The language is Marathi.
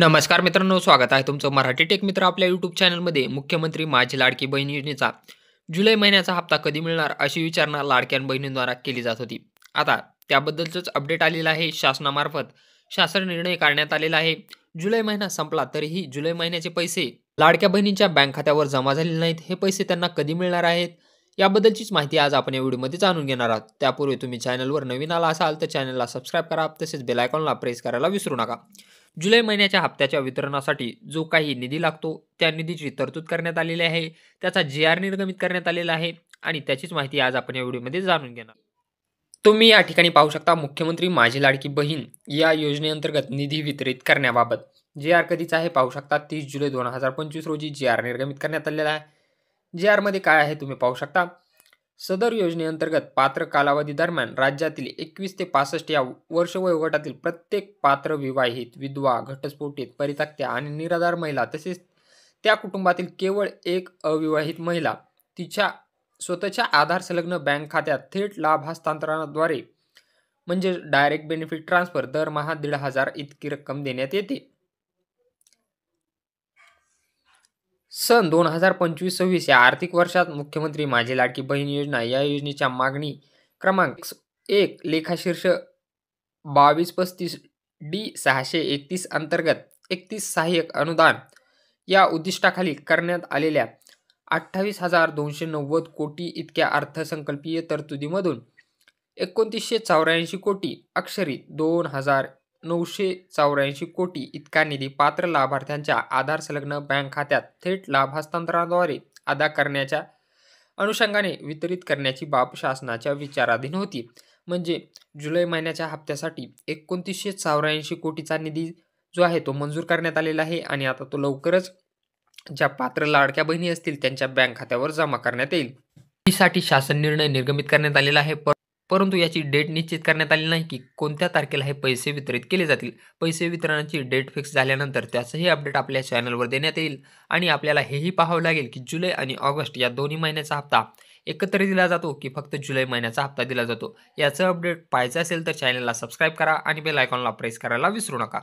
नमस्कार मित्रांनो, स्वागत आहे तुमचं मराठी टेक मित्र आपल्या यूट्यूब चॅनलमध्ये. मुख्यमंत्री माझी लाडकी बहीण योजनेचा जुलै महिन्याचा हप्ता कधी मिळणार अशी विचारणा लाडक्या बहिणींद्वारा केली जात होती. आता त्याबद्दलच अपडेट आलेलं आहे. शासनामार्फत शासन निर्णय काढण्यात आलेला आहे. जुलै महिना संपला तरीही जुलै महिन्याचे पैसे लाडक्या बहिणींच्या बँक खात्यावर जमा झालेले नाहीत. हे पैसे त्यांना कधी मिळणार आहेत याबद्दलचीच माहिती आज आपण या व्हिडिओमध्ये जाणून घेणार आहोत. त्यापूर्वी तुम्ही चॅनलवर नवीन आला असाल तर चॅनलला सबस्क्राईब करा, तसेच बेल आयकॉनला प्रेस करायला विसरू नका. जुलै महिन्याच्या हप्त्याच्या वितरणासाठी जो काही निधी लागतो त्या निधीची तरतूद करण्यात आलेली आहे. त्याचा जी-आर निर्गमित करण्यात आलेला आहे आणि त्याचीच माहिती आज आपण या व्हिडिओमध्ये जाणून घेणार. तुम्ही या ठिकाणी पाहू शकता, मुख्यमंत्री माझी लाडकी बहीण या योजनेअंतर्गत निधी वितरित करण्याबाबत जी-आर कधीचा आहे पाहू शकता. 30 जुलै 2025 रोजी जी-आर निर्गमित करण्यात आलेला आहे. जी-आरमध्ये काय आहे तुम्ही पाहू शकता. सदर योजनेअंतर्गत पात्र कालावधी दरम्यान राज्यातील 21 ते 65 या वर्ष वयोगटातील प्रत्येक पात्र विवाहित, विधवा, घटस्फोटित, परित्यक्त्या आणि निराधार महिला तसेच त्या कुटुंबातील केवळ एक अविवाहित महिला तिच्या स्वतःच्या आधार संलग्न बँक खात्यात थेट लाभ हस्तांतरणाद्वारे म्हणजे डायरेक्ट बेनिफिट ट्रान्सफर दरमहा 1,500 इतकी रक्कम देण्यात येते. सन 2025-26 या आर्थिक वर्षात मुख्यमंत्री माझी लाडकी बहीण योजना या योजनेच्या मागणी क्रमांक 1 लेखाशीर्ष 2235 डी 631 अंतर्गत 31 सहाय्यक अनुदान या उद्दिष्टाखाली करण्यात आलेल्या 28,290 कोटी इतक्या अर्थसंकल्पीय तरतुदीमधून 2984 कोटी अक्षरी 2,984 कोटी इतका निधी पात्र लाभार्थ्यांच्या आधार संलग्न बँक खात्यात थेट लाभ हस्तांतरणाद्वारे अदा करण्याच्या अनुषंगाने वितरित करण्याची बाब शासनाच्या विचाराधीन होती. म्हणजे जुलै महिन्याच्या हप्त्यासाठी 2984 कोटीचा निधी जो आहे तो मंजूर करण्यात आलेला आहे आणि आता तो लवकरच ज्या पात्र लाडक्या बहिणी असतील त्यांच्या बँक खात्यावर जमा करण्यात येईल. साठी शासन निर्णय निर्गमित करण्यात आलेला आहे. परंतु याची डेट निश्चित करण्यात आली नाही की कोणत्या तारखेला हे पैसे वितरित केले जातील. पैसे वितरणाची डेट फिक्स झाल्यानंतर त्याचंही अपडेट आपल्या चॅनलवर देण्यात येईल आणि आपल्याला हेही पाहावं लागेल की जुलै आणि ऑगस्ट या दोन्ही महिन्याचा हप्ता एकत्र दिला जातो की फक्त जुलै महिन्याचा हप्ता दिला जातो. याचं अपडेट पाहायचं असेल तर चॅनलला सबस्क्राईब करा आणि बेल आयकॉनला प्रेस करायला विसरू नका.